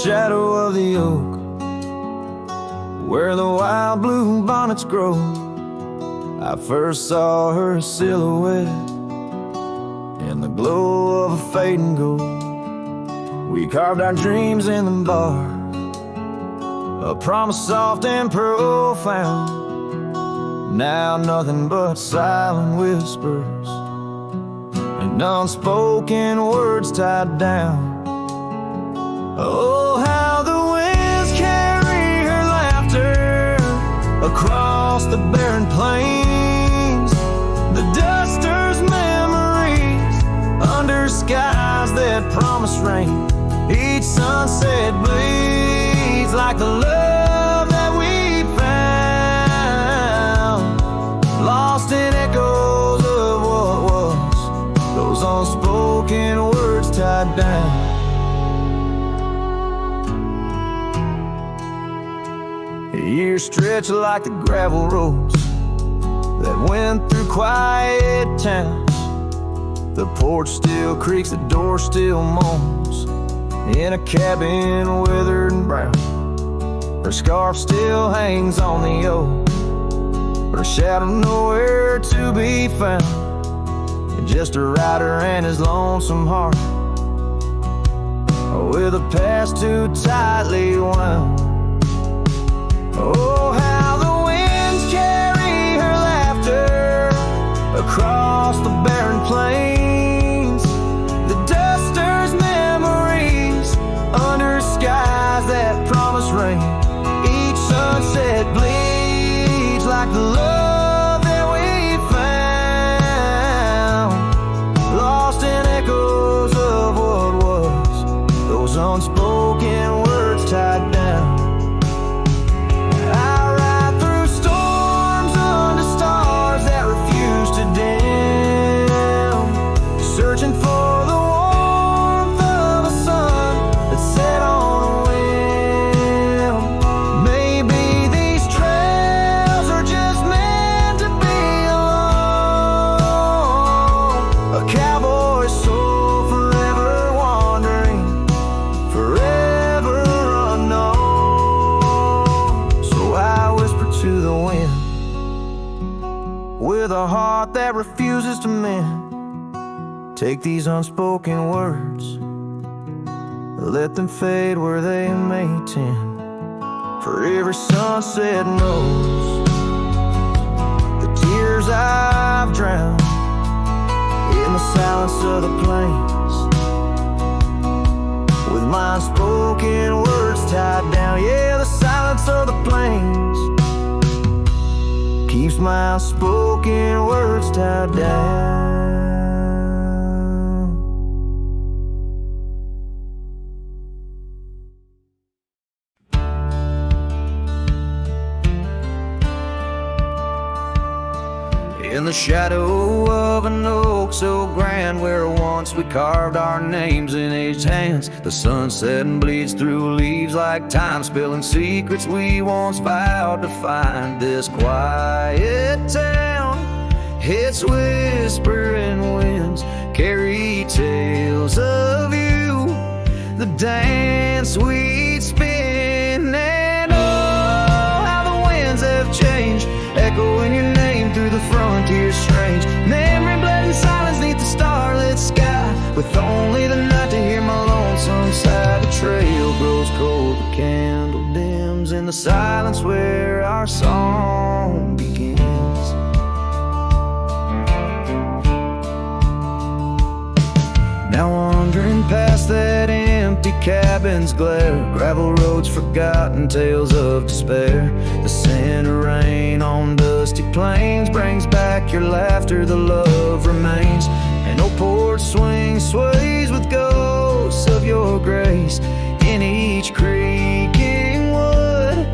shadow of the oak, where the wild blue bonnets grow, I first saw her silhouette in the glow of a fading gold. We carved our dreams in the bar, a promise soft and profound. Now nothing but silent whispers and unspoken words tied down. Oh, how the winds carry her laughter across the barren plains, the duster's memories under skies that promise rain. Each sunset bleeds like the love that we found, lost in echoes of what was, those unspoken words tied down. Years stretch like the gravel roads that went through quiet towns. The porch still creaks, the door still moans in a cabin withered and brown. Her scarf still hangs on the oak, her shadow nowhere to be found. Just a rider and his lonesome heart, with a past too tightly wound. Oh, how the winds carry her laughter across the barren plains, the duster's memories under skies that promise rain. Each sunset bleeds like the love that we found, lost in echoes of what was, those unspoken words tied down. Searching for the warmth of a sun that set on a whim. Maybe these trails are just meant to be alone. A cowboy's soul forever wandering, forever unknown. So I whisper to the wind with a heart that refuses to mend. Take these unspoken words, let them fade where they may tend. For every sunset knows the tears I've drowned in the silence of the plains, with my unspoken words tied down. Yeah, the silence of the plains keeps my unspoken words tied down. In the shadow of an oak so grand, where once we carved our names in aged hands, the sunset bleeds through leaves like time, spilling secrets we once vowed to find. This quiet town, its whispering winds carry tales of you, the dance we'd spin. And oh, how the winds have changed, echoing your name through the frontier strange. Memory bled in silence neath the starlit sky, with only the night to hear my lonesome sigh. The trail grows cold, the candle dims in the silence where our song begins. Now wandering past that empty cabin's glare, gravel roads forgotten, tales of despair. The scent of rain on dusty plains brings back your laughter, the love remains. An old porch swing sways with ghosts of your grace in each creaking wood.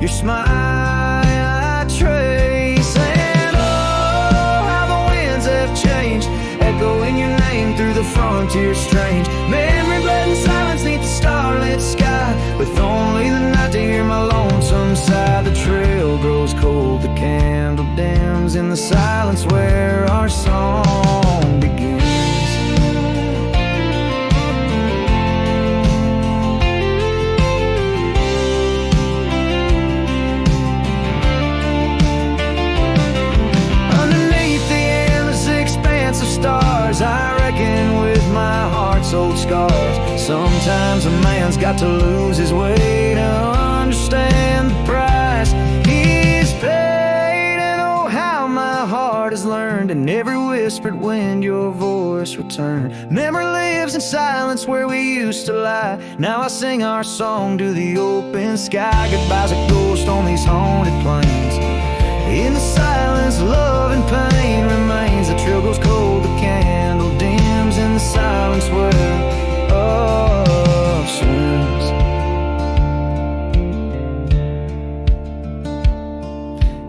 Your smile I trace. And oh, how the winds have changed, echoing your name through the frontier strange. Memory bled in silence neath the starlit sky, with only the night to hear my lonesome sigh. The trail grows cold, the candle dims in the silence where our song begins. mind's got to lose his way to understand the price he's paid. And oh, how my heart has learned in every whispered wind your voice returned. Memory lives in silence where we used to lie. Now I sing our song to the open sky. Goodbye's a ghost on these haunted plains. In the silence, love and pain remains. The trail goes cold, the candle dims in the silence where love swims.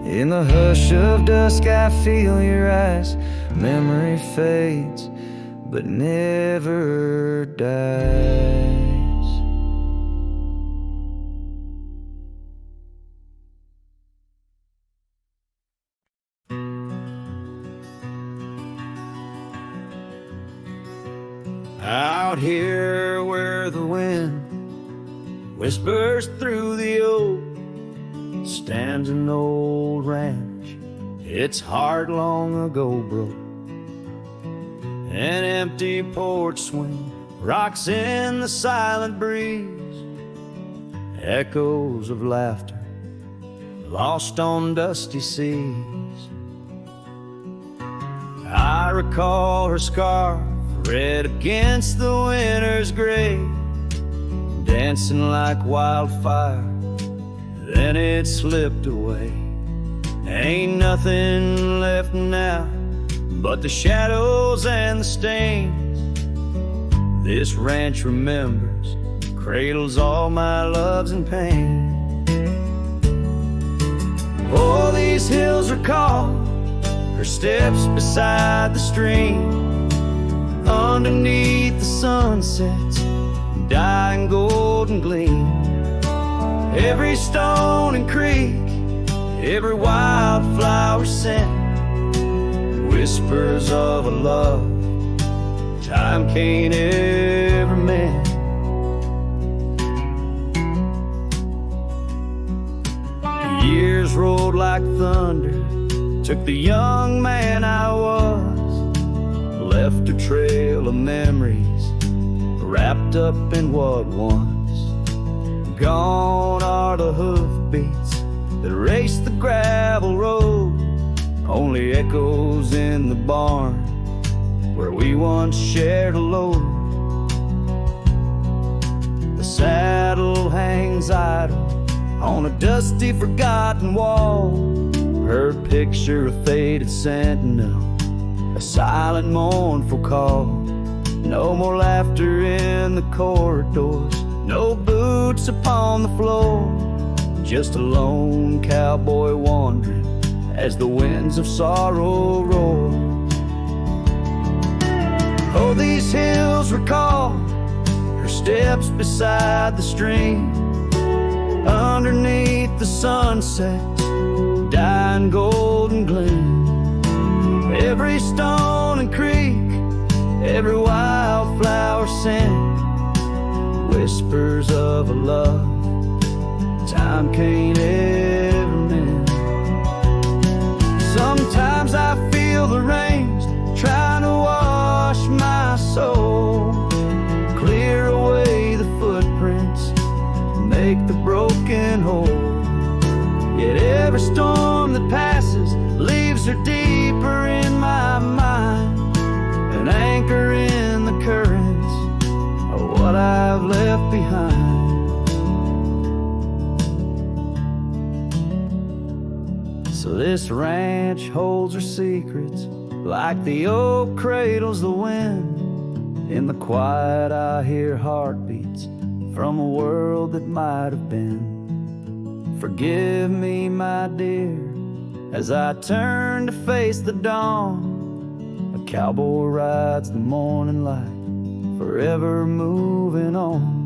In the hush of dusk I feel your eyes. Memory fades but never dies. Out here where the wind whispers through the oak stands an old ranch. Its heart long ago broke. An empty porch swing rocks in the silent breeze. Echoes of laughter lost on dusty seas. I recall her scarf red against the winter's gray, dancing like wildfire, then it slipped away. Ain't nothing left now but the shadows and the stains. This ranch remembers, cradles all my loves and pain. Oh, these hills recall her steps beside the stream. Underneath the sunset's dying golden gleam. Every stone and creek, every wildflower scent, whispers of a love time can't ever mend. The years rolled like thunder, took the young man I was, left a trail of memories wrapped up in what once. Gone are the hoofbeats that raced the gravel road, only echoes in the barn where we once shared a load. The saddle hangs idle on a dusty forgotten wall, her picture a faded sentinel, a silent mournful call. No more laughter in the corridors, no boots upon the floor, just a lone cowboy wandering as the winds of sorrow roar. Oh, these hills recall her steps beside the stream. Underneath the sunset's dying golden gleam. Every stone and creek, every wildflower scent, whispers of a love time can't ever mend. Sometimes I feel the rains trying to wash my soul, clear away the footprints, make the broken whole. Yet every storm that passes leaves her deeper in my mind, an anchor in the currents of what I've left behind. So this ranch holds her secrets like the oak cradles the wind. In the quiet I hear heartbeats from a world that might have been. Forgive me, my dear, as I turn to face the dawn. A cowboy rides the morning light, forever moving on.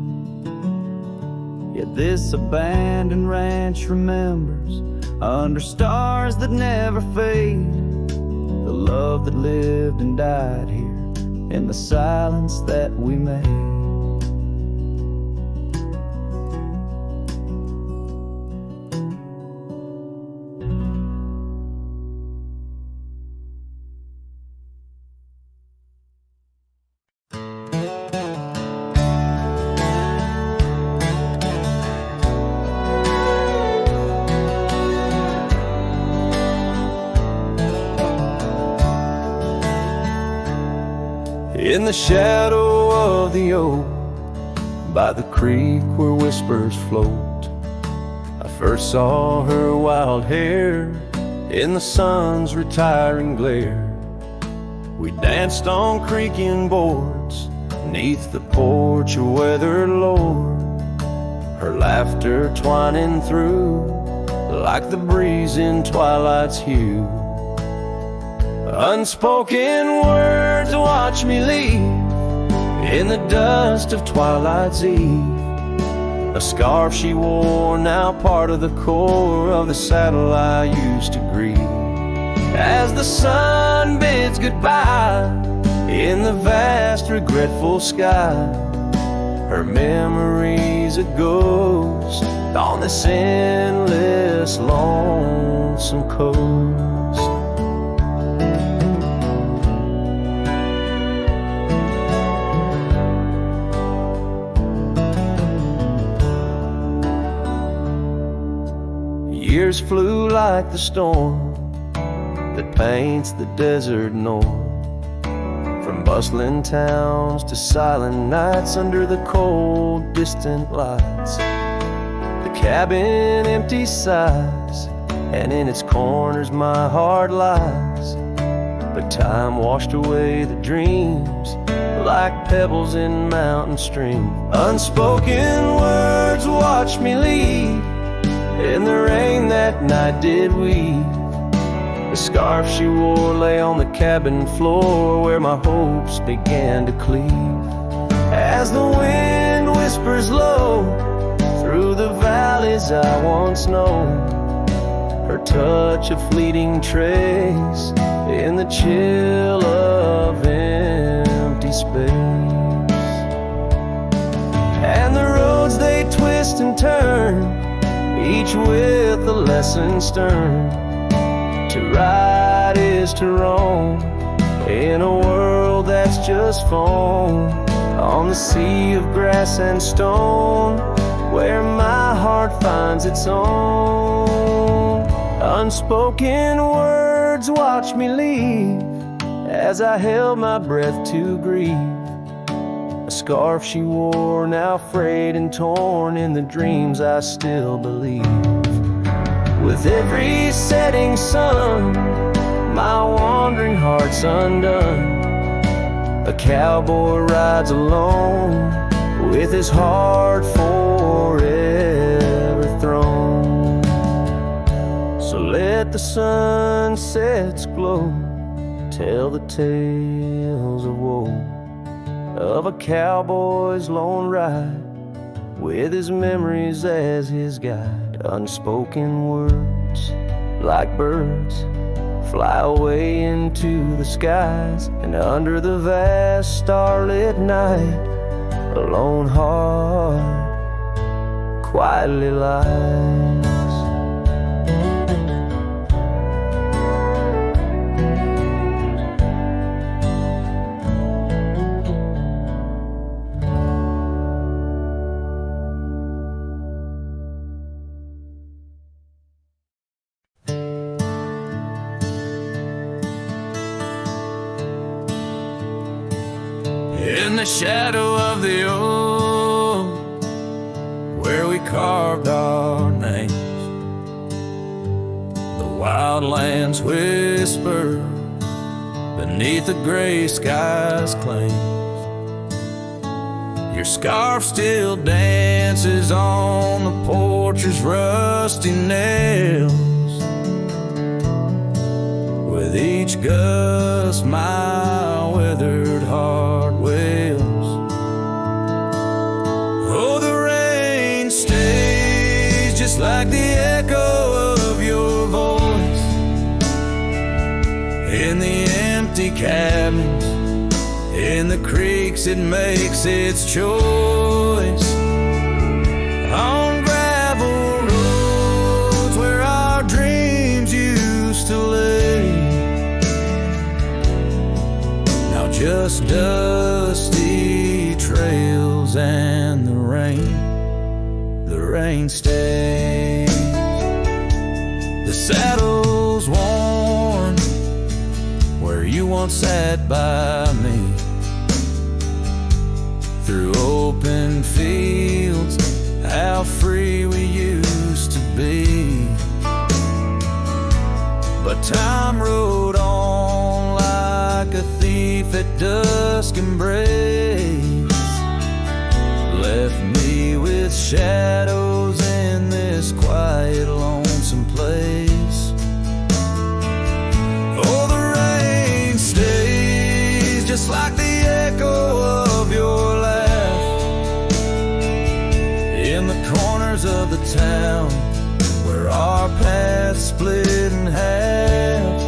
Yet this abandoned ranch remembers, under stars that never fade, the love that lived and died here in the silence that we made. In the shadow of the oak, by the creek where whispers float, I first saw her wild hair in the sun's retiring glare. We danced on creaking boards 'neath the porch of weathered lore, her laughter twining through like the breeze in twilight's hue. Unspoken words watch me leave in the dust of twilight's eve. A scarf she wore, now part of the core of the saddle I used to grieve. As the sun bids goodbye in the vast regretful sky, her memory's a ghost on this endless lonesome coast. Years flew like the storm that paints the desert north, from bustling towns to silent nights under the cold, distant lights. The cabin empty sighs, and in its corners my heart lies. But time washed away the dreams like pebbles in mountain stream. Unspoken words watch me leave in the rain that night did weave. The scarf she wore lay on the cabin floor where my hopes began to cleave. As the wind whispers low through the valleys I once known, her touch a fleeting trace in the chill of empty space. And the roads they twist and turn, each with a lesson stern. To ride is to roam in a world that's just foam, on the sea of grass and stone where my heart finds its own. Unspoken words watch me leave as I held my breath to grieve. A scarf she wore, now frayed and torn in the dreams I still believe. With every setting sun, my wandering heart's undone. A cowboy rides alone with his heart forever thrown. So let the sunsets glow, tell the tales of woe, of a cowboy's lone ride with his memories as his guide. Unspoken words like birds fly away into the skies, and under the vast starlit night a lone heart quietly lies. In the shadow of the oak, where we carved our names, the wildlands whisper beneath the gray sky's claims. Your scarf still dances on the porch's rusty nails. With each gust my weathered heart wails. Oh, the rain stays just like the echo of your voice in the empty cabins, in the creeks it makes its choice. On gravel roads where our dreams used to lay, now just dusty trails and the rain stays. The saddle's worn where you once sat by me, through open fields, how free we used to be. But time rode on like a thief at dusk embrace, left me with shadows in this quiet, lonesome place. Oh, the rain stays just like the echo of your laugh in the corners of the town where our paths split in half.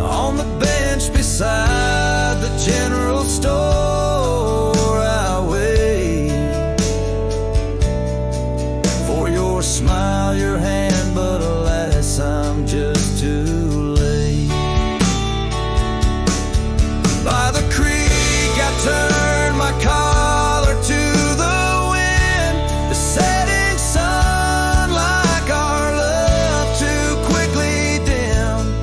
On the bench beside the general store, I wait for your smile, your hand, but alas, I'm just too late. By the creek, I turned my collar to the wind, the setting sun like our love too quickly dim.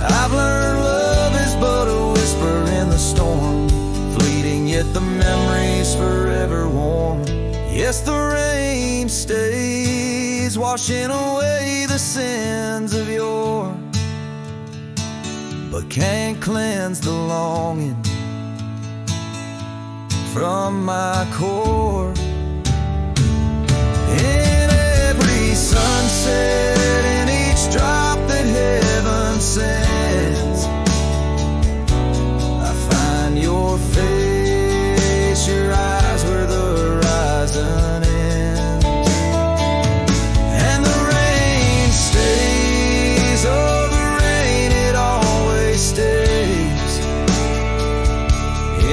I've learned love is but a whisper in the storm, fleeting yet the memory's forever warm. Yes, the rain stays, washing away the sins of yore, but can't cleanse the longing from my core. In every sunset, in each drop that heaven sends, I find your face, your eyes where the horizon ends. And the rain stays, oh the rain, it always stays,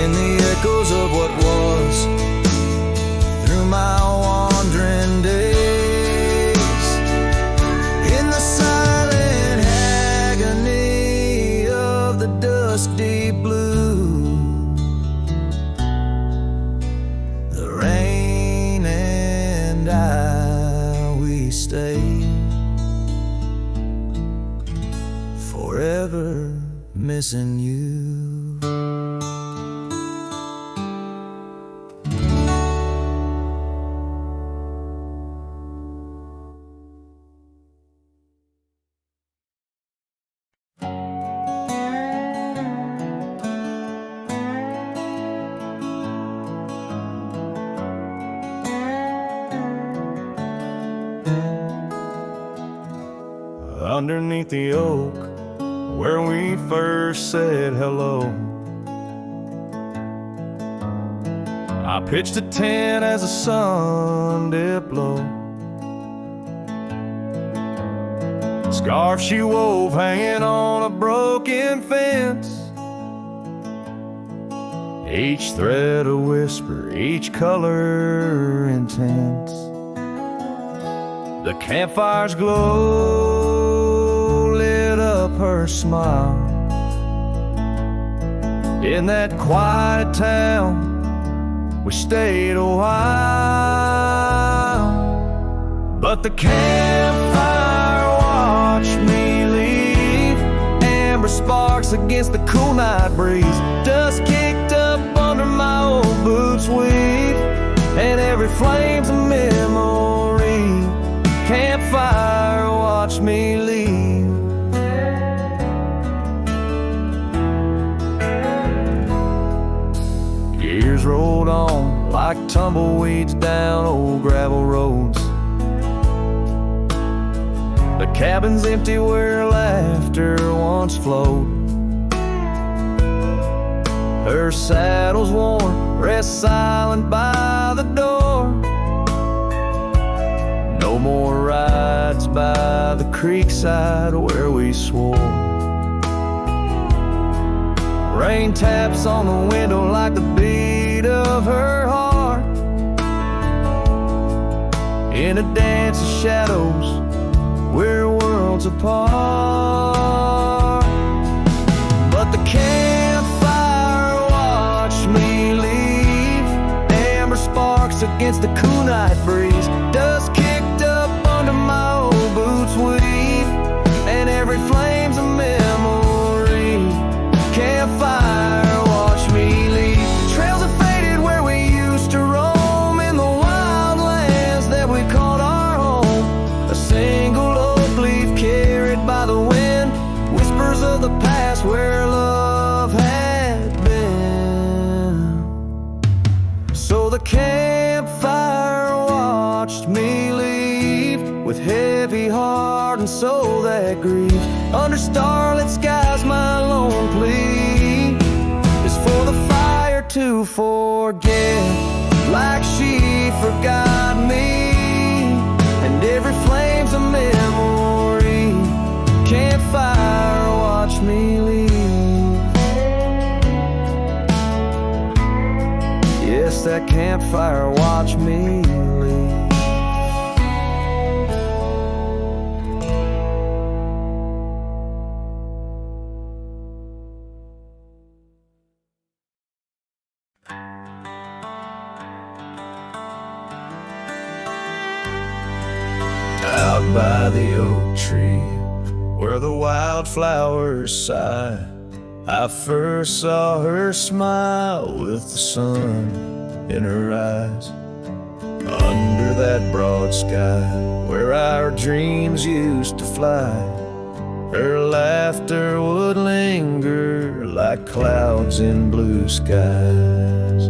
in the echoes of what was, through my wandering days, in the silent agony of the dusk deep blue. The rain and I, we stay forever missing you. Underneath the oak where we first said hello, I pitched a tent as the sun dipped low. Scarf she wove hanging on a broken fence, each thread a whisper, each color intense. The campfire's glow lit up her smile. In that quiet town we stayed a while, but the campfire watched me leave. Amber sparks against the cool night breeze, dust kicked up under my old boots weave, and every flame's a memory. Campfire watched me leave. Years rolled on like tumbleweeds down old gravel roads. The cabin's empty where laughter once flowed. Her saddle's worn, rests silent by the door. No more rides by the creekside where we swore. Rain taps on the window like the beat of her heart, in a dance of shadows we're worlds apart. But the campfire watched me leave. Amber sparks against the cool night breeze, dust kicked up under my old boots weave, and every flame's a memory. Campfire watched me leave. Trails have faded with heavy heart and soul that grieves. Under starlit skies my lone plea is for the fire to forget, like she forgot me. And every flame's a memory. Campfire, watch me leave. Yes, that campfire, watch me leave. Out by the oak tree, where the wildflowers sigh, I first saw her smile with the sun in her eyes. Under that broad sky, where our dreams used to fly, her laughter would linger like clouds in blue skies.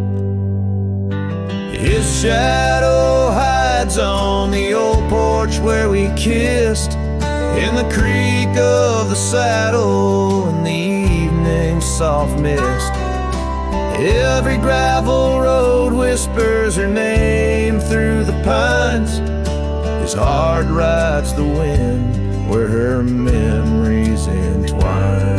His shadow hides on the old porch where we kissed, in the creak of the saddle and the evening's soft mist. Every gravel road whispers her name through the pines. His heart rides the wind where her memories entwine.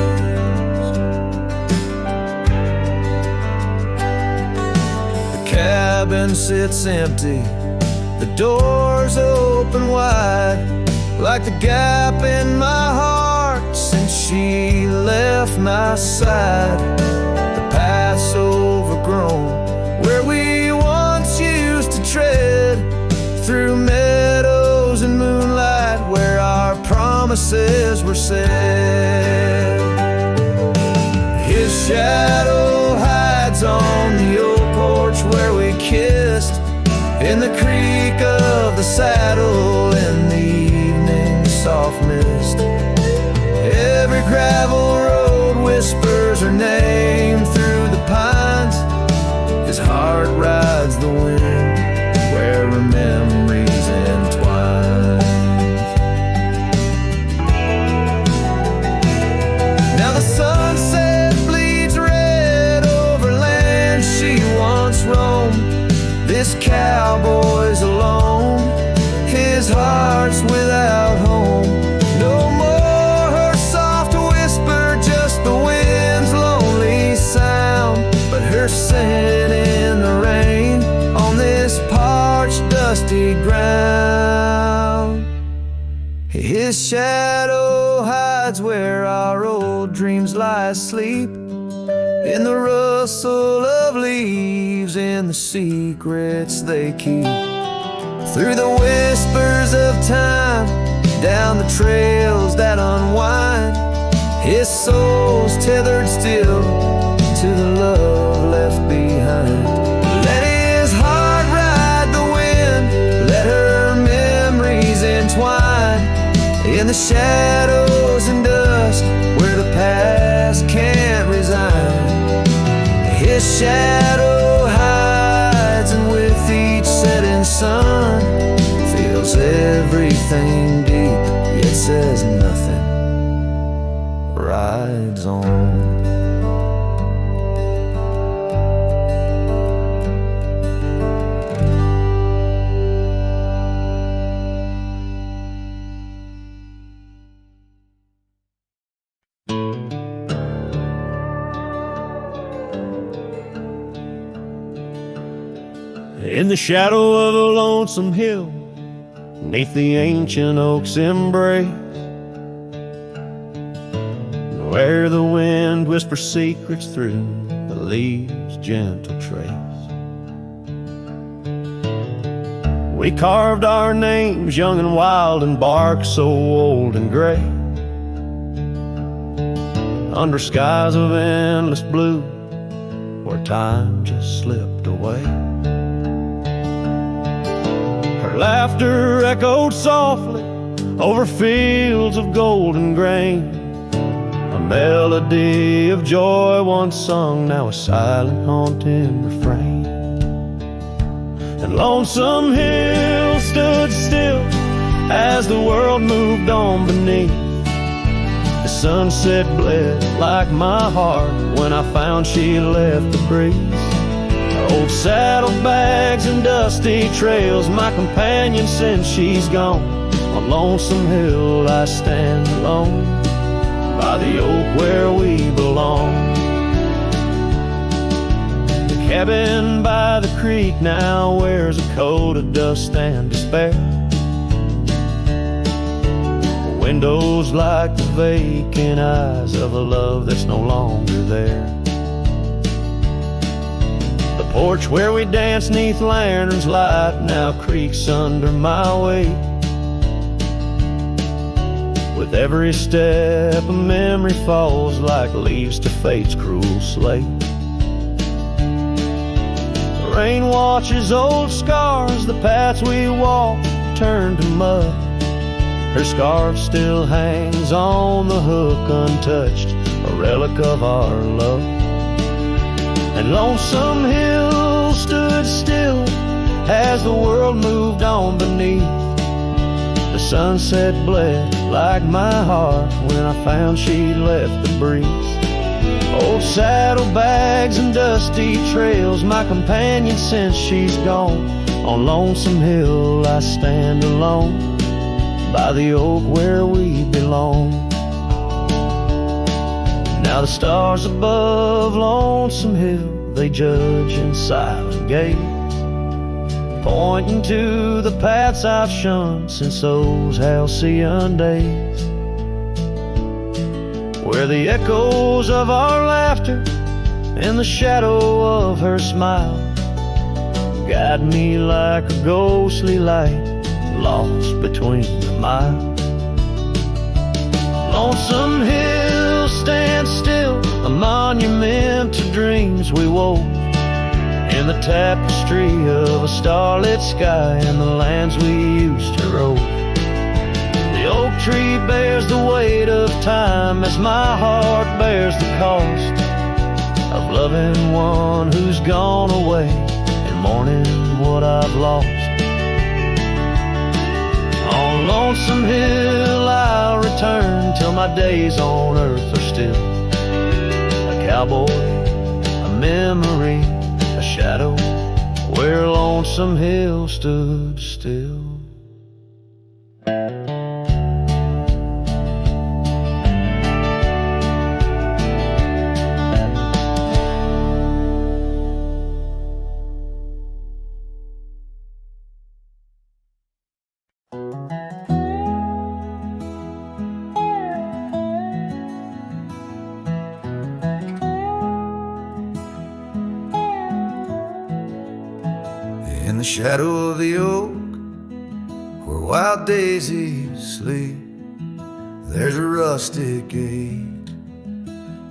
The cabin sits empty, the doors open wide, like the gap in my heart since she left my side. The path's overgrown, where we once used to tread, through meadows and moonlight, where our promises were said. His shadow hides on the old porch where we kissed, in the creak of the saddle and the evening's soft mist. Every gravel road whispers her name through the pines. His heart rides the wind where her memories entwine. Now the sunset bleeds red over land she once roamed. This cowboy's alone, his heart's without home. No more her soft whisper, just the wind's lonely sound. But her scent in the rain on this parched, dusty ground. His shadow hides where our old dreams lie asleep, in the rustle of leaves, in the secrets they keep. Through the whispers of time, down the trails that unwind, his soul's tethered still to the love left behind. Let his heart ride the wind, let her memories entwine, in the shadows and dust where the past can't resign. His shadow hides, and with each setting sun, feels everything deep, yet says nothing, rides on. In the shadow of a lonesome hill, neath the ancient oak's embrace, where the wind whispers secrets through the leaves' gentle trace, we carved our names young and wild in bark so old and gray, under skies of endless blue where time just slipped away. Her laughter echoed softly over fields of golden grain, a melody of joy once sung, now a silent haunting refrain. And Lonesome Hill stood still as world moved on beneath. The sunset bled like my heart when I found she left the breeze. Old saddlebags and dusty trails, my companion since she's gone. On Lonesome Hill I stand alone, by the oak where we belong. The cabin by the creek now wears a coat of dust and despair. The windows like the vacant eyes of a love that's no longer there. The porch where we danced 'neath lanterns light now creaks under my weight. With every step a memory falls like leaves to fate's cruel slate. The rain washes old scars, the paths we walk turn to mud. Her scarf still hangs on the hook untouched, a relic of our love. And Lonesome Hill stood still as the world moved on beneath. The sunset bled like my heart when I found she'd left the breeze. Old saddlebags and dusty trails, my companion since she's gone. On Lonesome Hill I stand alone, by the oak where we belong. Now the stars above Lonesome Hill, they judge in silent gaze, pointing to the paths I've shunned since those halcyon days, where the echoes of our laughter and the shadow of her smile guide me like a ghostly light lost between the miles. Lonesome Hill stands still, a monument to dreams we wove, in the tapestry of a starlit sky and the lands we used to rove. The oak tree bears the weight of time as my heart bears the cost of loving one who's gone away and mourning what I've lost. On Lonesome Hill I'll return till my days on earth are still a cowboy, a memory, a shadow where Lonesome Hill stood still. In the shadow of the oak, where wild daisies sleep, there's a rustic gate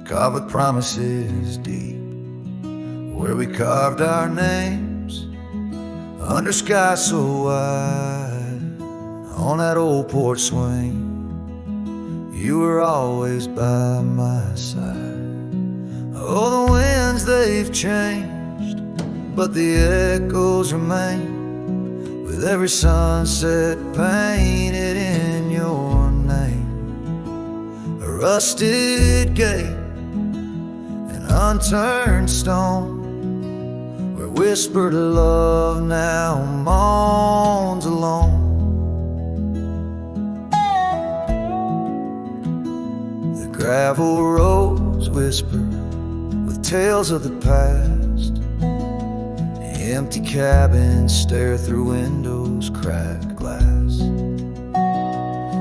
carved with promises deep, where we carved our names under sky so wide. On that old porch swing, you were always by my side. Oh, the winds, they've changed, but the echoes remain, with every sunset painted in your name. A rusted gate, an unturned stone, where whispered love now moans alone. The gravel roads whisper with tales of the past. Empty cabins stare through windows, cracked glass.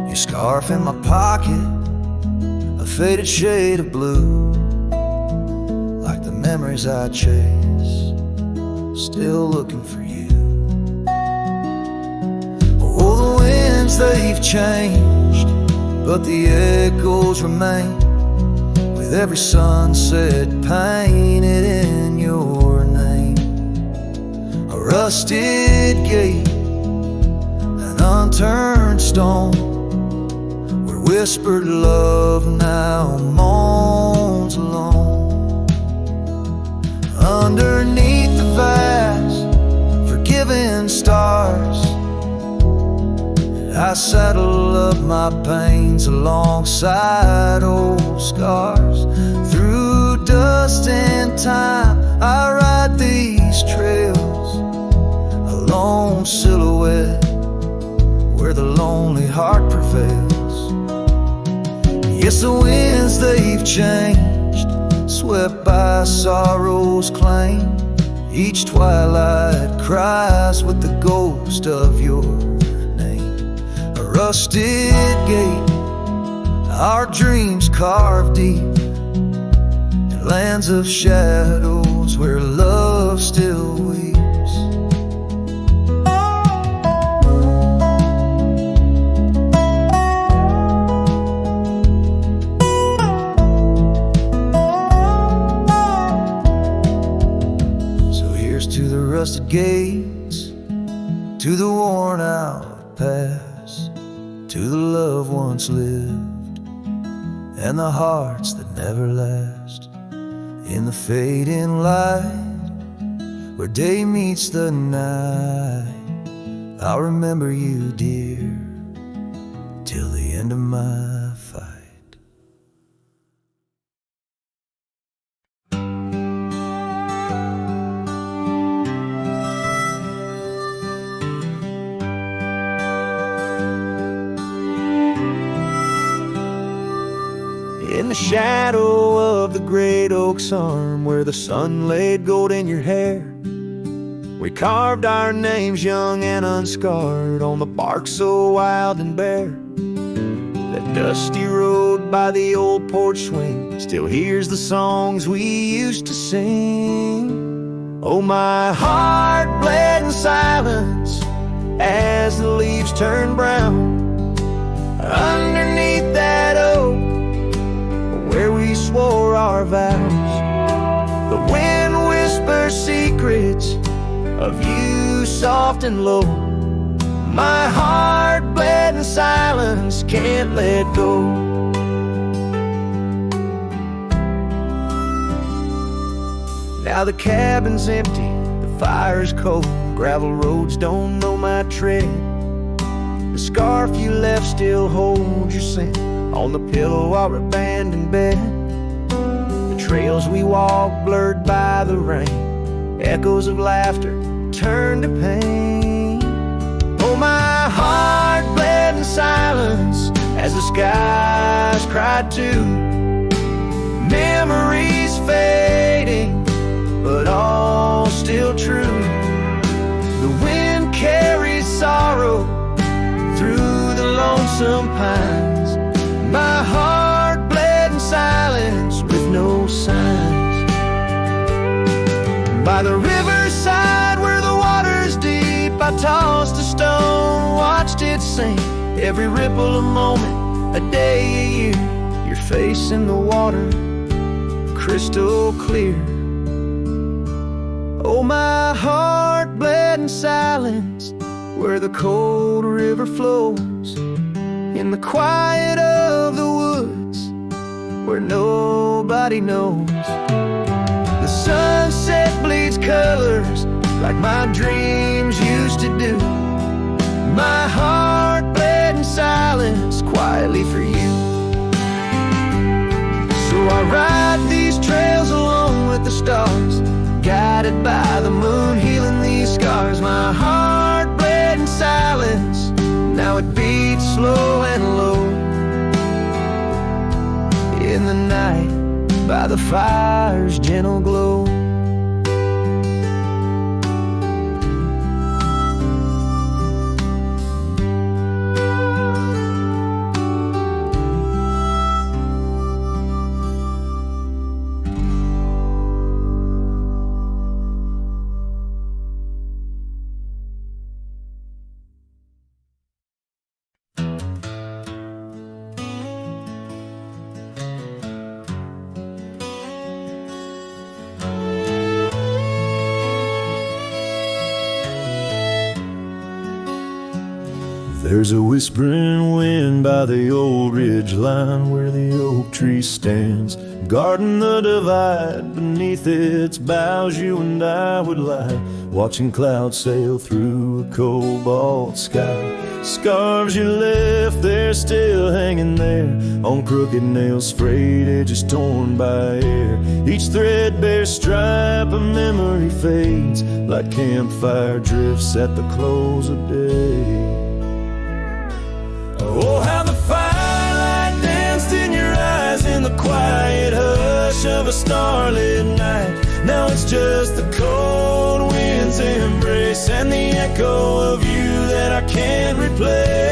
Your scarf in my pocket, a faded shade of blue, like the memories I chase, still looking for you. Oh, the winds, they've changed, but the echoes remain, with every sunset painted in your name. A rusted gate, an unturned stone, where whispered love now moans alone. Underneath the vast, forgiven stars, I saddle up my pains alongside old scars. Through dust and time I ride these trails, a lone silhouette where the lonely heart prevails. Yes, the winds they've changed, swept by sorrow's claim. Each twilight cries with the ghost of your name. A rusted gate, our dreams carved deep in lands of shadows where love still weeps. Rusted gates, to the worn out past, to the love once lived, and the hearts that never last. In the fading light, where day meets the night, I'll remember you, dear, till the end of my fight. In the shadow of the great oak's arm, where the sun laid gold in your hair, we carved our names young and unscarred on the bark so wild and bare. That dusty road by the old porch swing still hears the songs we used to sing. Oh, my heart bled in silence as the leaves turned brown underneath that oak where we swore our vows. The wind whispers secrets of you soft and low. My heart bled in silence, can't let go. Now the cabin's empty, the fire's cold, gravel roads don't know my tread. The scarf you left still holds your scent on the pillow of our abandoned bed. The trails we walked blurred by the rain, echoes of laughter turned to pain. Oh, my heart bled in silence as the skies cried too. Memories fading, but all still true. The wind carries sorrow through the lonesome pines. My heart bled in silence with no signs. By the riverside where the water's deep, I tossed a stone, watched it sink. Every ripple a moment, a day, a year. Your face in the water, crystal clear. Oh, my heart bled in silence where the cold river flows, in the quiet of the woods where nobody knows. The sunset bleeds colors like my dreams used to do. My heart bled in silence quietly for you. So I ride these trails alone with the stars, guided by the moon, healing these scars. My heart bled in silence, now it beats slow and low. In the night, by the fire's gentle glow. There's a whispering wind by the old ridge line where the oak tree stands, guarding the divide. Beneath its boughs you and I would lie, watching clouds sail through a cobalt sky. Scarves you left there still hanging there, on crooked nails, frayed edges torn by air. Each threadbare stripe of memory fades like campfire drifts at the close of day. Oh, how the firelight danced in your eyes in the quiet hush of a starlit night. Now it's just the cold wind's embrace and the echo of you that I can't replace.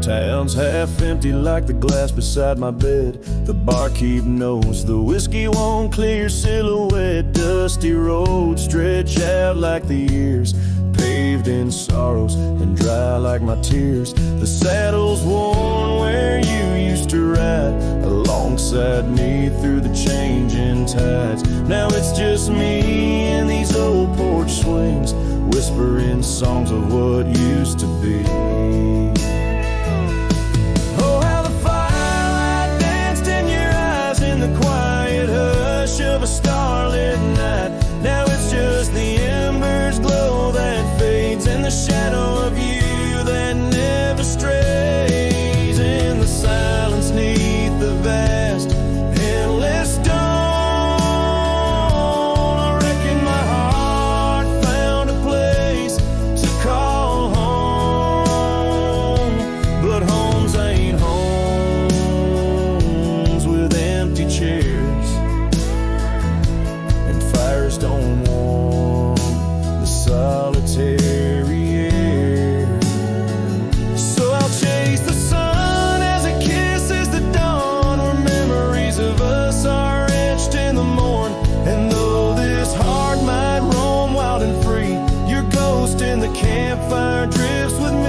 Town's half empty like the glass beside my bed. The barkeep knows the whiskey won't clear silhouette. Dusty roads stretch out like the years, paved in sorrows and dry like my tears. The saddle's worn where you used to ride alongside me through the changing tides. Now it's just me and these old porch swings, whispering songs of what used to be. The quiet hush of a starlit night. Now it's just the embers glow that fades, and the shadow of you that never strays. In the silence neath the vast endless dawn, I reckon my heart found a place to call home. But homes ain't homes with empty chairs, and fires don't warm the solitary air. So I'll chase the sun as it kisses the dawn, where memories of us are etched in the morn. And though this heart might roam wild and free, your ghost in the campfire drifts with me.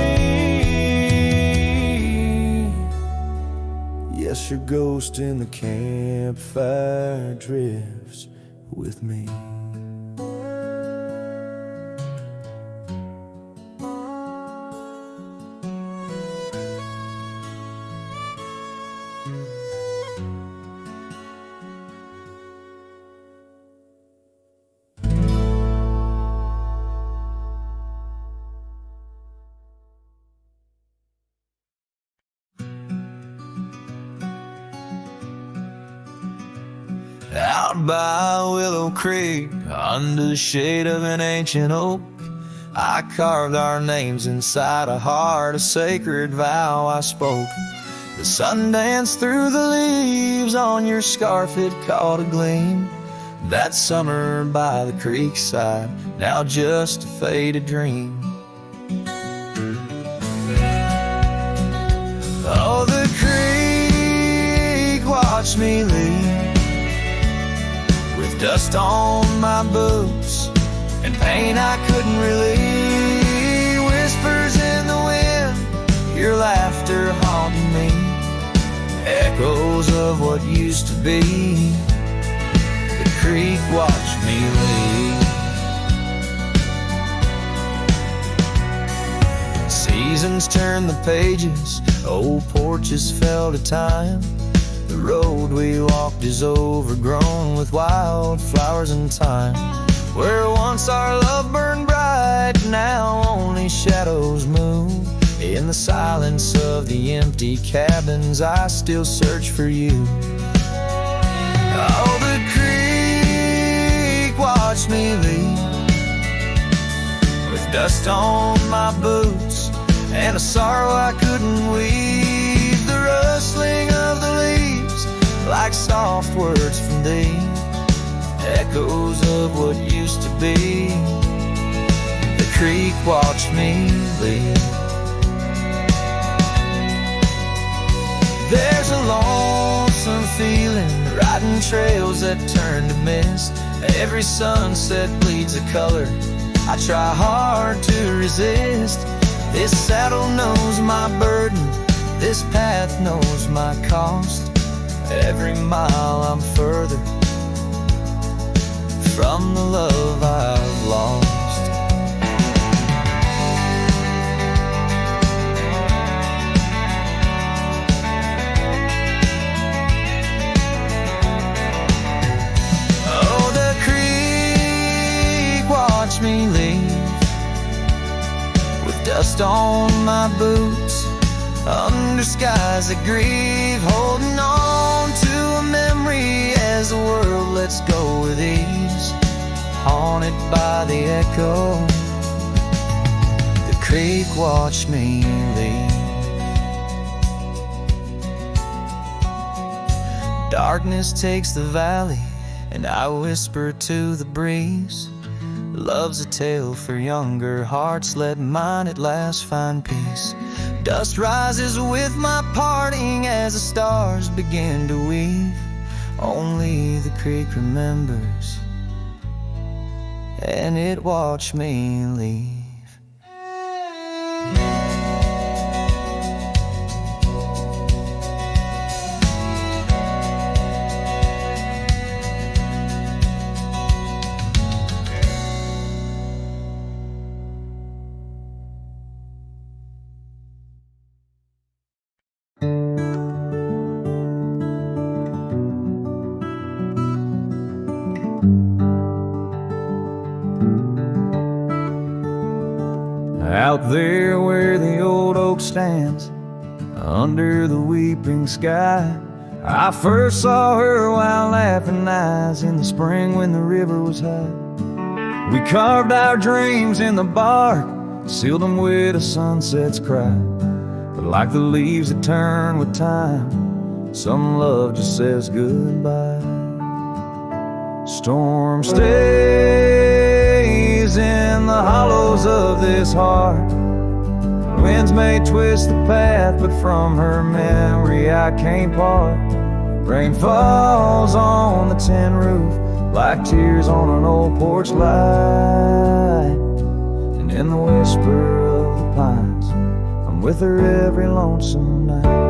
Yes, your ghost in the campfire drifts with me. Out by Willow Creek, under the shade of an ancient oak, I carved our names inside a heart, a sacred vow I spoke. The sun danced through the leaves on your scarf, it caught a gleam. That summer by the creek side, now just a faded dream. Oh, the creek watched me leave, with dust on my boots and pain I couldn't relieve. Whispers in the wind, your laughter haunting me, echoes of what used to be. The creek watched me leave. Seasons turn the pages, old porches fell to time. The road we walked is overgrown with wildflowers and thyme. Where once our love burned bright, now only shadows move. In the silence of the empty cabins, I still search for you. Oh, the creek watched me leave, with dust on my boots and a sorrow I couldn't weave. The rustling of the leaves, like soft words from thee, echoes of what used to be. The creek watched me leave. There's a lonesome feeling, riding trails that turn to mist. Every sunset bleeds a color I try hard to resist. This saddle knows my burden, this path knows my cost. Every mile I'm further from the love I've lost. Oh, the creek watched me leave, with dust on my boots, under skies that grieve, holding on to a memory as the world lets go with ease, haunted by the echo. The creek watched me leave. Darkness takes the valley, and I whisper to the breeze, love's a tale for younger hearts, let mine at last find peace. Dust rises with my parting as the stars begin to weave. Only the creek remembers, and it watched me leave. Out there where the old oak stands, under the weeping sky, I first saw her while laughing eyes in the spring when the river was high. We carved our dreams in the bark, sealed them with a sunset's cry. But like the leaves that turn with time, some love just says goodbye. Storm stays in the hollows of this heart. Winds may twist the path, but from her memory I can't part. Rain falls on the tin roof like tears on an old porch light. And in the whisper of the pines, I'm with her every lonesome night.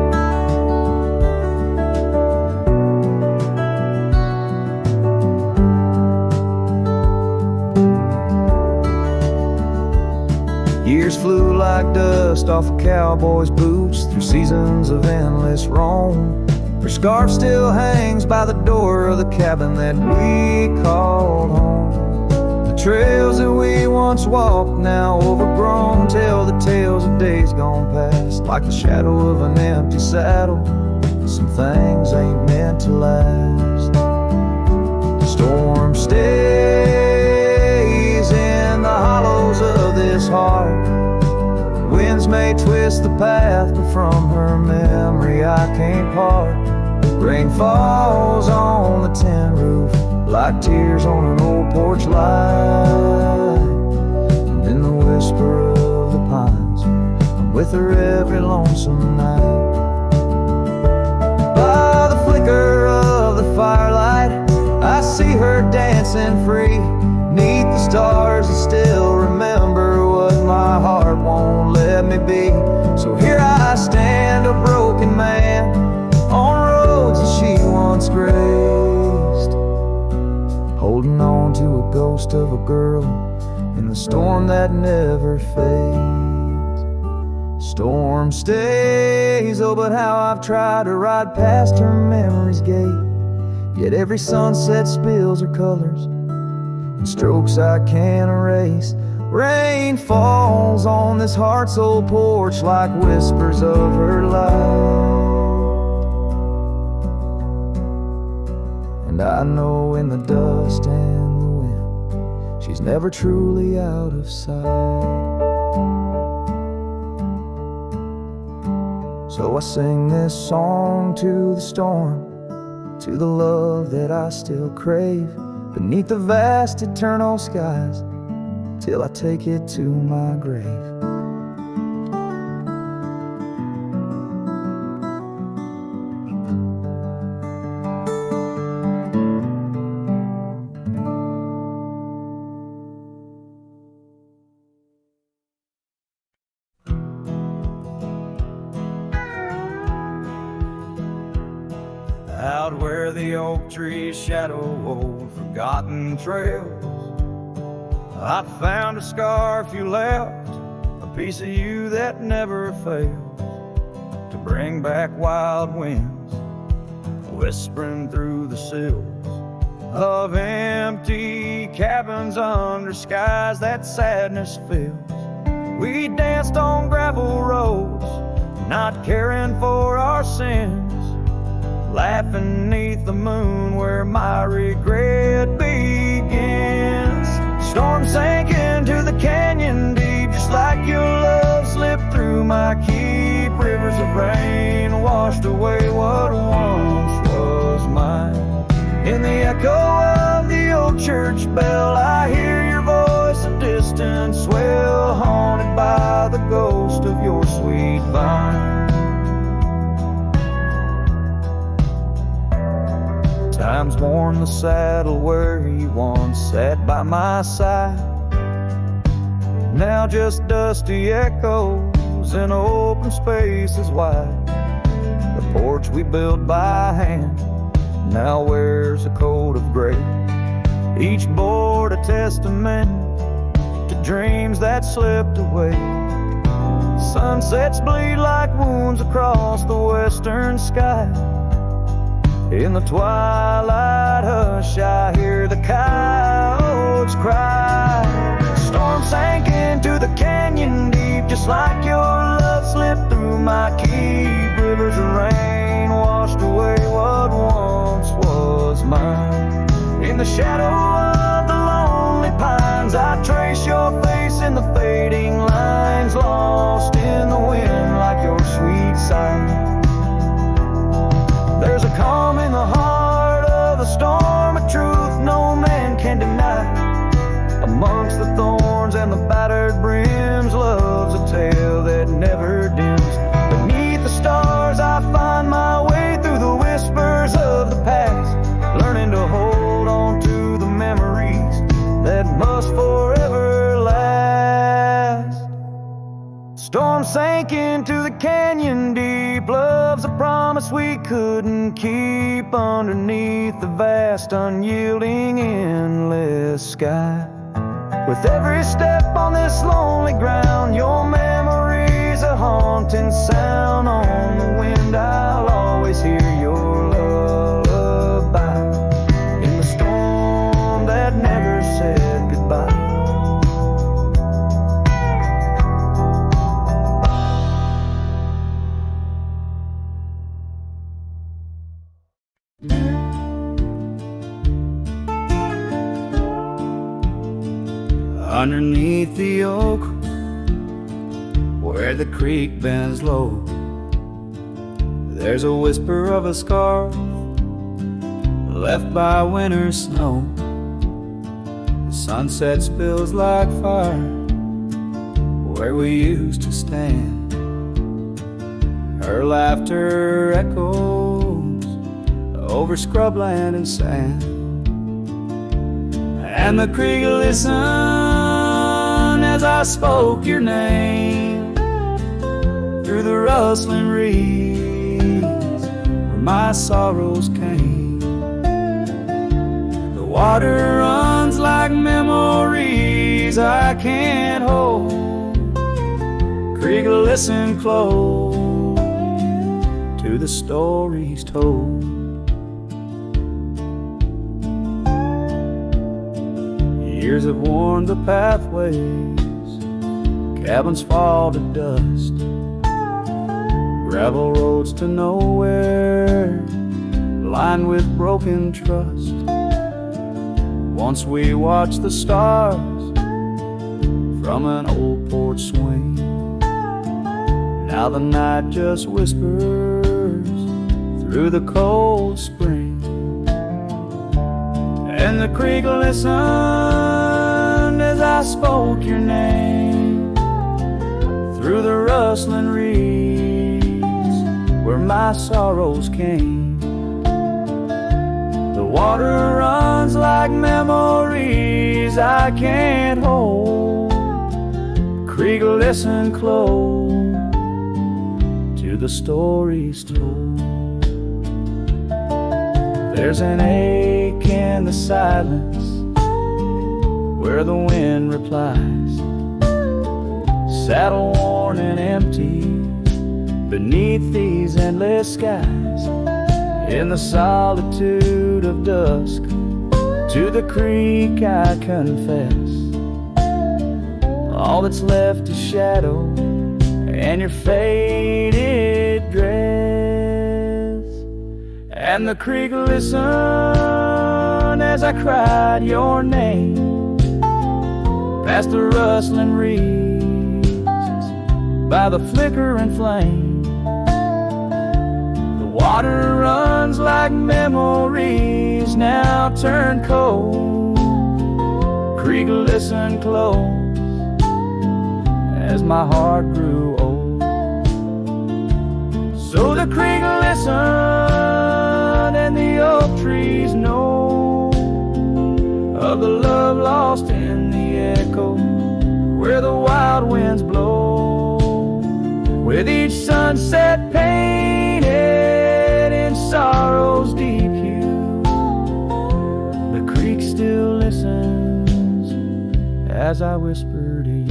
Years flew like dust off a cowboy's boots through seasons of endless roam. Her scarf still hangs by the door of the cabin that we called home. The trails that we once walked, now overgrown, tell the tales of days gone past. Like the shadow of an empty saddle, some things ain't meant to last. The storm stays in the hollows of this heart. Winds may twist the path, but from her memory I can't part. Rain falls on the tin roof like tears on an old porch light. And in the whisper of the pines, I'm with her every lonesome night. By the flicker of the firelight, I see her dancing free. Neath the stars and still remember what my heart won't let me be. So here I stand, a broken man, on roads that she once graced, holding on to a ghost of a girl in the storm that never fades. Storm stays, oh but how I've tried to ride past her memory's gate. Yet every sunset spills her colors in strokes I can't erase. Rain falls on this heart's old porch like whispers of her life. And I know in the dust and the wind, she's never truly out of sight. So I sing this song to the storm, to the love that I still crave, beneath the vast eternal skies, till I take it to my grave. out where the oak trees shadow old forgotten trails. I found a scarf you left, a piece of you that never fails to bring back wild winds whispering through the sills of empty cabins under skies that sadness fills. We danced on gravel roads, not caring for our sins, laughing neath the moon where my regret begins. Storm sank into the canyon deep, just like your love slipped through my keep. Rivers of rain washed away what once was mine. In the echo of the old church bell, I hear your voice, a distant swell, haunted by the ghost of your sweet vine. Time's worn the saddle where you once sat by my side. Now just dusty echoes in open spaces wide. The porch we built by hand now wears a coat of gray. Each board a testament to dreams that slipped away. Sunsets bleed like wounds across the western sky. In the twilight hush I hear the coyotes cry. Storm sank into the canyon deep, just like your love slipped through my keep. Rivers of rain washed away what once was mine. In the shadow of the lonely pines I trace your face in the fading lines, lost in the wind like your sweet sigh. There's a calm in the heart of the storm, a truth no man can deny. Amongst the thorns and the battered brims, love's a tale that never dims. Beneath the stars I find my way through the whispers of the past, learning to hold on to the memories that must forever last. Storm sank into the canyon deep, love's a promise we couldn't keep, underneath the vast, unyielding, endless sky. With every step on this lonely ground, your memory's a haunting sound. On the wind I'll always hear your lullaby, in the storm that never said goodbye. Underneath the oak, where the creek bends low, there's a whisper of a scar left by winter's snow. The sunset spills like fire where we used to stand. Her laughter echoes over scrubland and sand, and the creek listened as I spoke your name through the rustling reeds where my sorrows came. The water runs like memories I can't hold. Creek, listen close to the stories told. Years have worn the pathways, cabins fall to dust, gravel roads to nowhere, lined with broken trust. Once we watched the stars from an old porch swing, now the night just whispers through the cold spring. And the creek listened as I spoke your name through the rustling reeds where my sorrows came. The water runs like memories I can't hold. Creek, listen close to the stories told. There's an ache in the silence where the wind replies, saddle worn and empty beneath these endless skies. In the solitude of dusk, to the creek I confess, all that's left is shadow and your faded dress. And the creek listened as I cried your name, past the rustling reeds, by the flickering flame. The water runs like memories now turned cold. Creek listened close as my heart grew old. So the creek listened and the oak trees know of the love lost in the echo where the wild winds blow, with each sunset painted in sorrow's deep hue. The creek still listens as I whisper to you.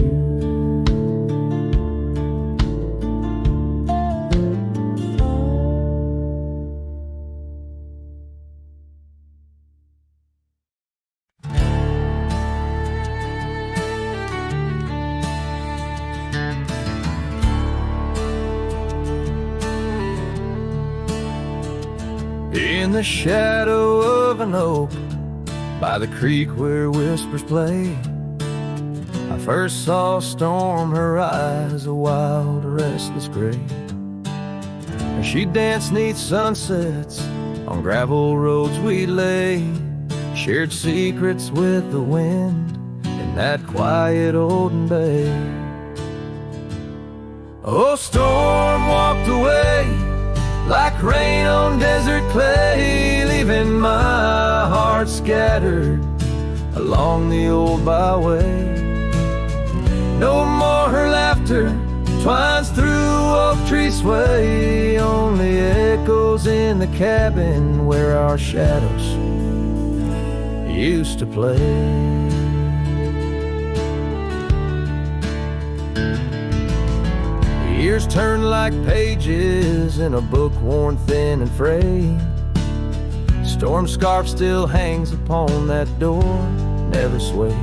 In the shadow of an oak, by the creek where whispers play, I first saw a storm, her eyes a wild, restless gray. And she danced 'neath sunsets on gravel roads we lay, shared secrets with the wind in that quiet olden bay. Oh, storm walked away like rain on desert clay, leaving my heart scattered along the old byway. No more her laughter twines through oak tree sway, only echoes in the cabin where our shadows used to play. Years turn like pages in a book worn thin and frayed. Storm scarf still hangs upon that door, never swayed.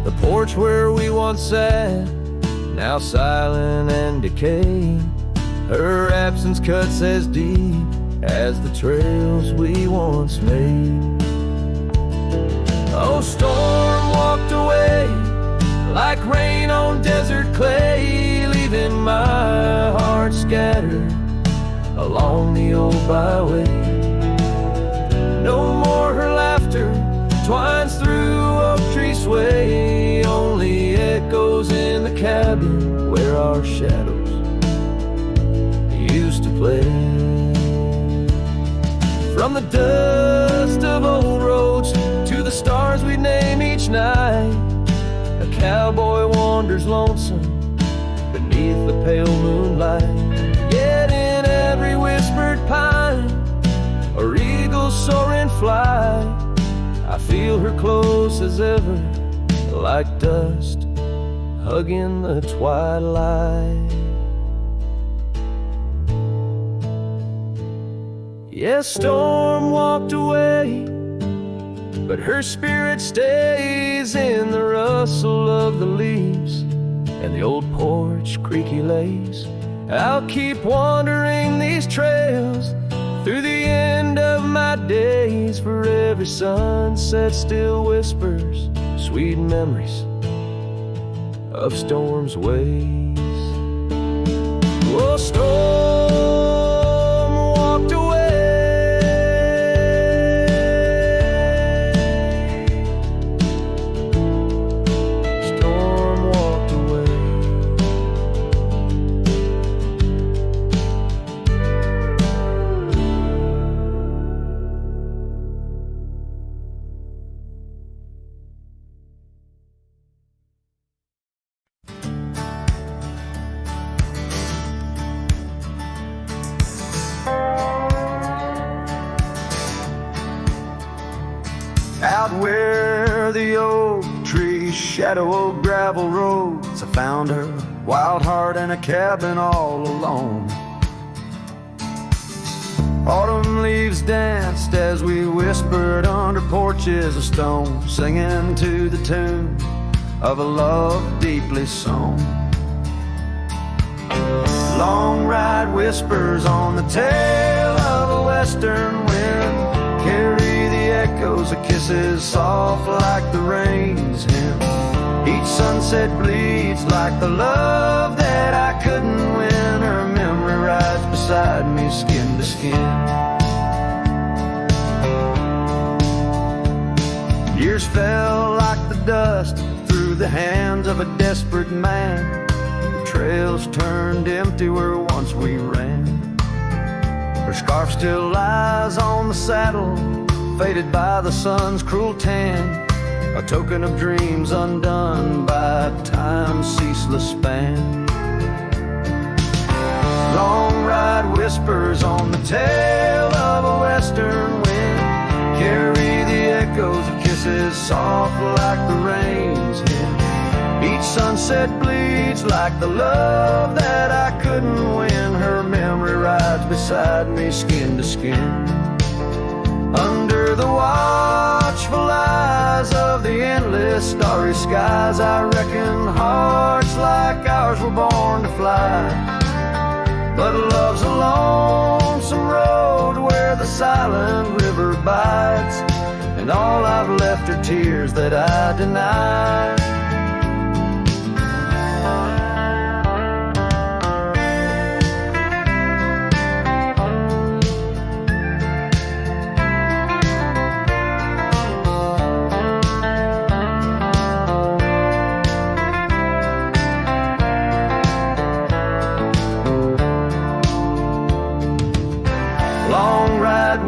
The porch where we once sat, now silent and decayed. Her absence cuts as deep as the trails we once made. Oh, storm walked away like rain on desert clay, leaving my heart scattered along the old byway. No more her laughter twines through oak tree sway, only echoes in the cabin where our shadows used to play. From the dust of old roads to the stars we name each night, a cowboy wanders lonesome beneath the pale moonlight. Yet in every whispered pine or eagle soaring fly, I feel her close as ever, like dust hugging the twilight. Yes, storm walked away, but her spirit stays in the rustle of the leaves and the old porch creaky lays. I'll keep wandering these trails through the end of my days, for every sunset still whispers sweet memories of storm's ways. Oh, storm walked away, storm walked away. shadow of gravel roads, I found her, wild heart in a cabin all alone. Autumn leaves danced as we whispered under porches of stone, singing to the tune of a love deeply sown. Long ride whispers on the tail of a western wind carry the echoes of kisses soft like the rain's hymn. Each sunset bleeds like the love that I couldn't win. Her memory rides beside me, skin to skin. Years fell like the dust through the hands of a desperate man. The trails turned empty where once we ran. Her scarf still lies on the saddle, faded by the sun's cruel tan, a token of dreams undone by time's ceaseless span. Long ride whispers on the tail of a western wind carry the echoes of kisses soft like the rain's hymn. Each sunset bleeds like the love that I couldn't win. Her memory rides beside me, skin to skin. Under the watchful eyes of the endless starry skies, I reckon hearts like ours were born to fly. But love's a lonesome road where the silent river bites, and all I've left are tears that I deny.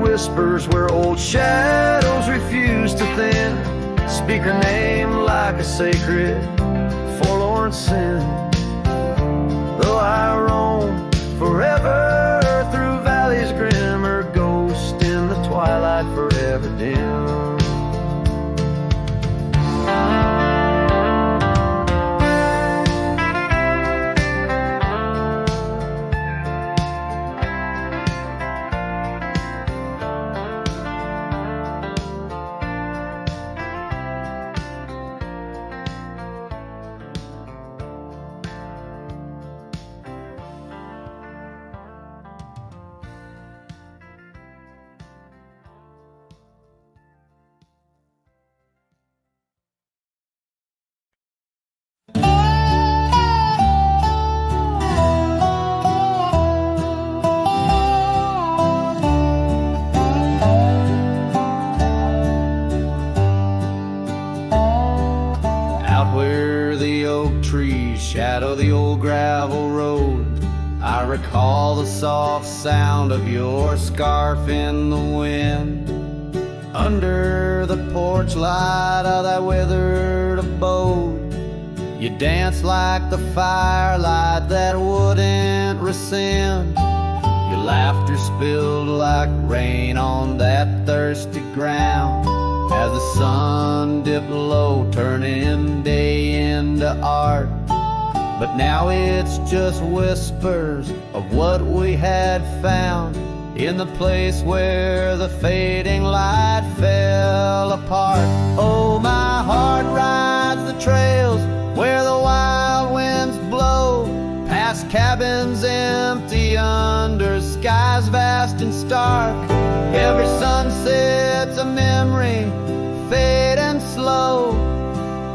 Whispers where old shadows refuse to thin, speak her name like a sacred, forlorn sin. Though I roam forever through valleys grim, her ghost in the twilight forever dim. Shadow the old gravel road, I recall the soft sound of your scarf in the wind. Under the porch light of that withered abode, you dance like the firelight that wouldn't rescind. Your laughter spilled like rain on that thirsty ground as the sun dipped low, turning day into art. But now it's just whispers of what we had found in the place where the fading light fell apart. Oh, my heart rides the trails where the wild winds blow, past cabins empty under skies vast and stark. Every sunset's a memory, fading slow,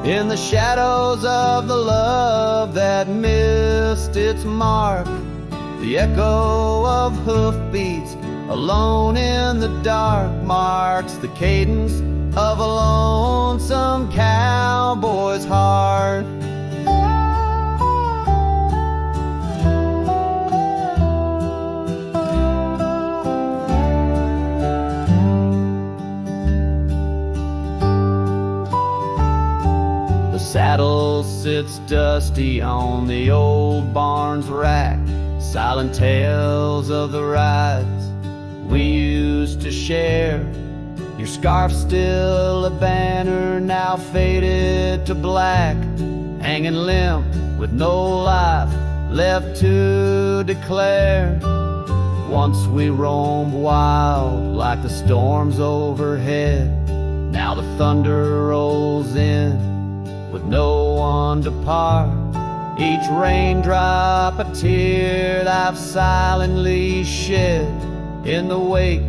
in the shadows of the love that missed its mark. The echo of hoofbeats alone in the dark marks the cadence of a lonesome cowboy's heart. Saddle sits dusty on the old barn's rack, silent tales of the rides we used to share Your scarf's still a banner, now faded to black, hanging limp with no life left to declare. Once we roamed wild like the storms overhead. Now the thunder rolls in with no one to part. Each raindrop a tear I've silently shed in the wake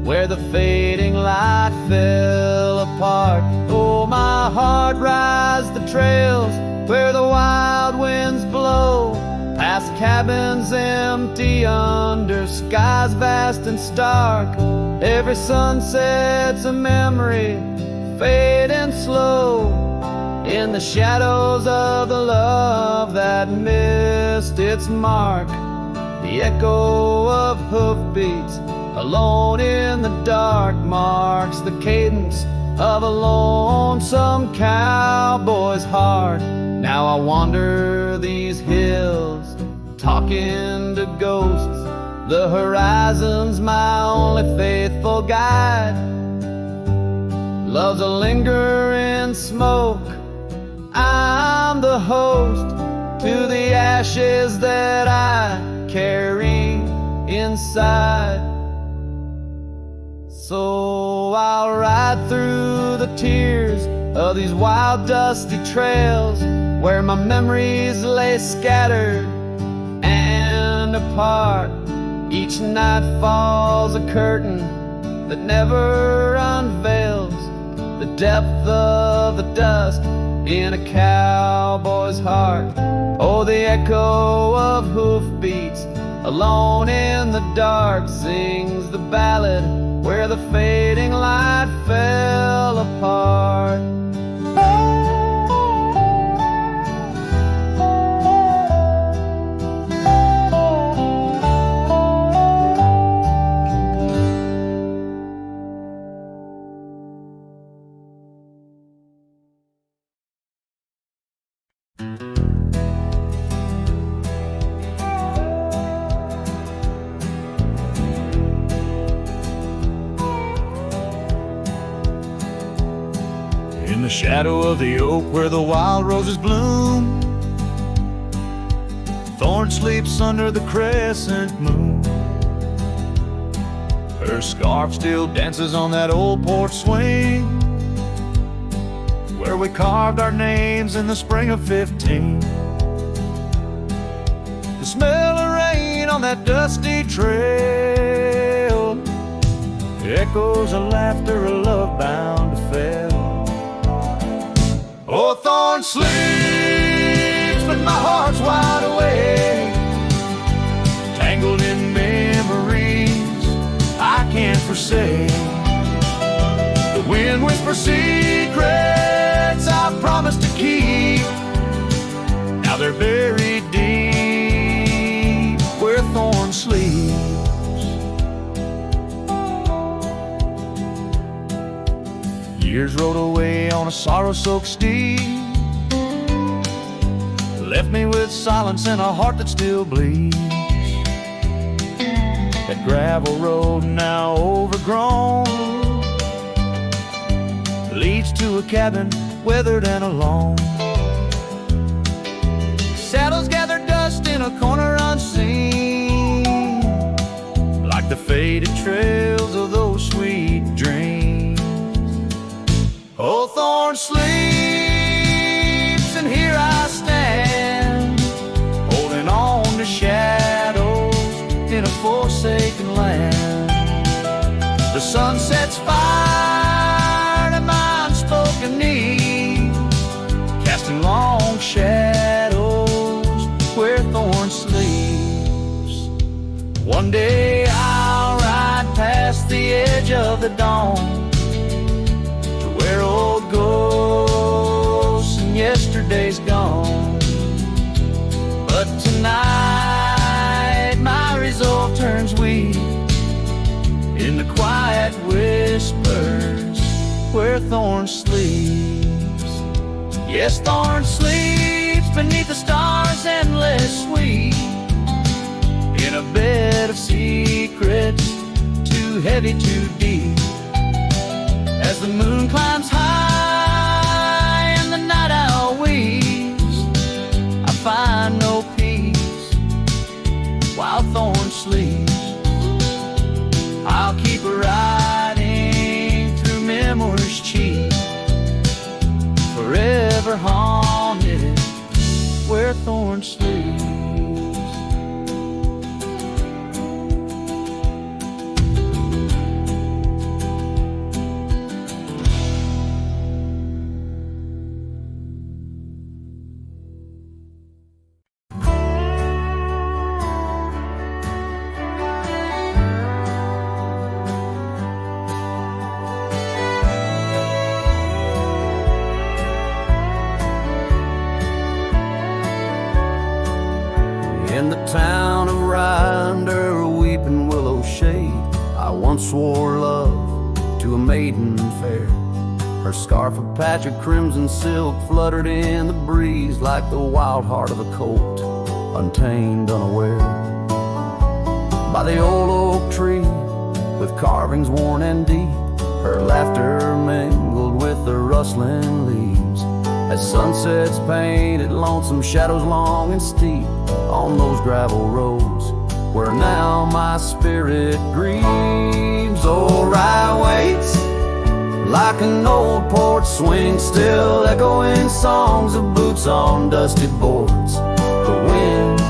where the fading light fell apart. Oh, my heart rides the trails where the wild winds blow, past cabins empty under skies vast and stark. Every sunset's a memory, fading slow, in the shadows of the love that missed its mark. The echo of hoofbeats alone in the dark marks the cadence of a lonesome cowboy's heart. Now I wander these hills, talking to ghosts. The horizon's my only faithful guide. Love's a lingering smoke, I'm the host to the ashes that I carry inside. So I'll ride through the tears of these wild dusty trails where my memories lay scattered and apart. Each night falls a curtain that never unveils the depth of the dust in a cowboy's heart. Oh, the echo of hoofbeats alone in the dark sings the ballad where the fading light fell apart. In the shadow of the oak where the wild roses bloom, Thorn sleeps under the crescent moon. Her scarf still dances on that old porch swing where we carved our names in the spring of 15. The smell of rain on that dusty trail echoes of laughter, a love bound to fail. Oh, Thorn sleeps, but my heart's wide awake, tangled in memories I can't forsake. The wind whispers secrets I've promised to keep. Now they're buried deep where Thorn sleeps. Years rode away on a sorrow-soaked steed, left me with silence and a heart that still bleeds. That gravel road now overgrown leads to a cabin weathered and alone. Saddles gather dust in a corner unseen, like the faded trails of those sweet dreams. Oh, Thorn sleeps, and here I stand, holding on to shadows in a forsaken land. The sun sets fire to my unspoken need, casting long shadows where Thorn sleeps. One day I'll ride past the edge of the dawn, where old ghosts and yesterday's gone. But tonight my resolve turns weak in the quiet whispers where Thorn sleeps. Yes, Thorn sleeps beneath the stars endless sweet, in a bed of secrets too heavy, too deep. thorn sleeves. In the town of Rye, under a weeping willow shade, I once swore love to a maiden fair. Her scarf, a patch of crimson silk, fluttered in the breeze like the wild heart of a colt, untamed, unaware. By the old oak tree, with carvings worn and deep, her laughter mingled with the rustling leaves. As sunsets painted lonesome shadows long and steep on those gravel roads where now my spirit grieves. Oh, Rye waits like an old porch swing, still echoing songs of boots on dusty boards. The wind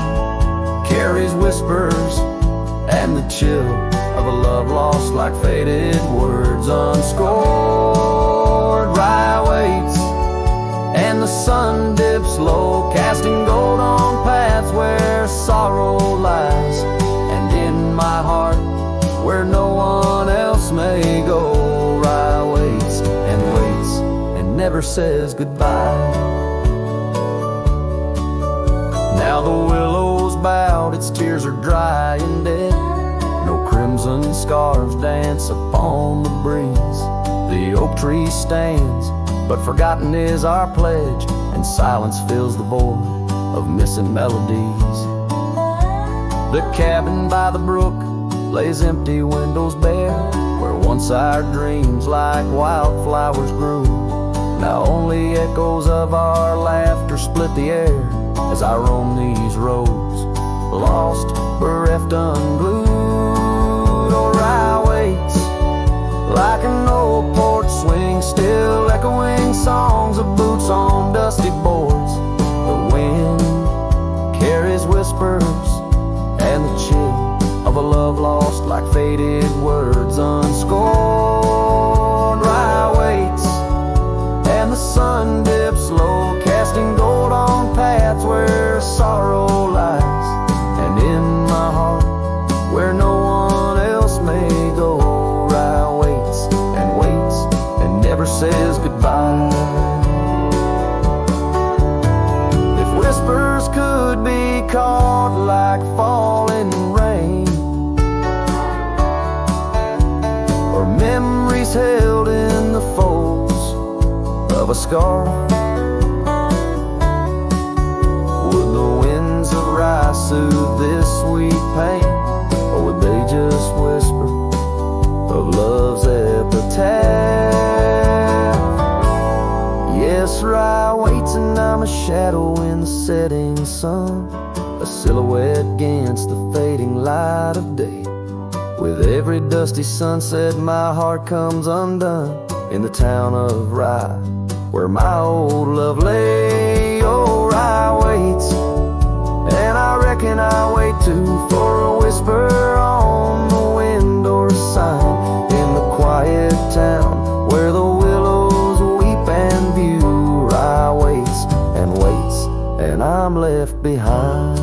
carries whispers and the chill of a love lost like faded words unscored. Rye waits and the sun dips low, casting gold on paths where sorrow lies, and in my heart where no one else may go. Rye waits and never says goodbye. Now the willow's bowed, its tears are dry and dead. No crimson scarves dance upon the breeze. The oak tree stands, but forgotten is our pledge, and silence fills the void of missing melodies. The cabin by the brook lays empty, windows bare, where once our dreams like wildflowers grew. Now only echoes of our laughter split the air as I roam these roads, lost, bereft, unglued. Oh, Rye waits like an old porch swing, still echoing songs of boots on dusty boards. The wind carries whispers and the chill of a love lost like faded words unscored. Rye waits and the sun dips low, casting gold on paths where sorrow lies, and in my heart where no one else may go. Rye waits and never says goodbye. If whispers could be caught like falling rain, or memories held in the folds of a scar, would the winds of Rye soothe this sweet pain, or would they just whisper of love's epitaph? Yes, Rye waits and I'm a shadow in the setting sun, a silhouette against the fading light of day. With every dusty sunset my heart comes undone in the town of Rye, where my old love lay. Oh, Rye waits, and I reckon I wait too, for a whisper on the wind or a sign in the quiet town where the willows weep and view. Rye waits, and I'm left behind.